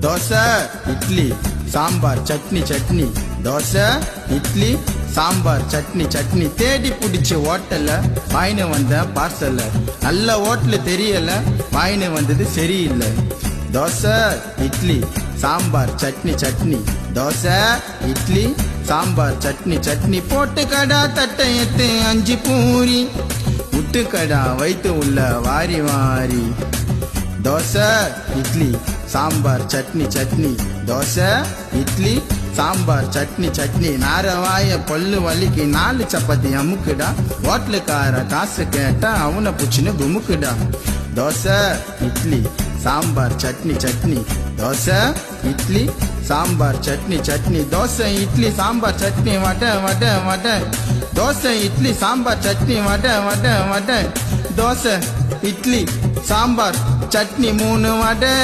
தோசை இட்லி சாம்பார் சட்னி சட்னி தோசை இட்லி சாம்பார் சட்னி சட்னி தேடி பிடிச்ச ஹோட்டல்ல வாயின்னு வந்த பார்சல்ல நல்ல ஹோட்டல் தெரியல வாயின்னு வந்தது சரியில்லை தோசை இட்லி சாம்பார் சட்னி சட்னி தோசை இட்லி சாம்பார் சட்னி சட்னி போட்டு கடா தட்டை எத்து 5 பூரி முட்டு கடா வைத்து உள்ள வாரி வாரி தோசை இட்லி சாம்பார் சட்னி சட்னி தோசை இட்லி சாம்பார் சட்னி சட்னி நாரவாய பல்லு வலிக்கு 4 சப்பாத்தி அமுக்குடா ஹோட்டலுக்கார காசு கேட்டா அவனை புச்சுன்னு குமுக்குடா தோசை இட்லி சாம்பார் சட்னி சட்னி தோசை இட்லி சாம்பார் சட்னி சட்னி தோசை இட்லி சாம்பார் சட்னி வடை வடை வடை தோசை இட்லி சாம்பார் சட்னி வடை வடை வடை தோசை இட்லி சாம்பார் சட்னி 3 வடை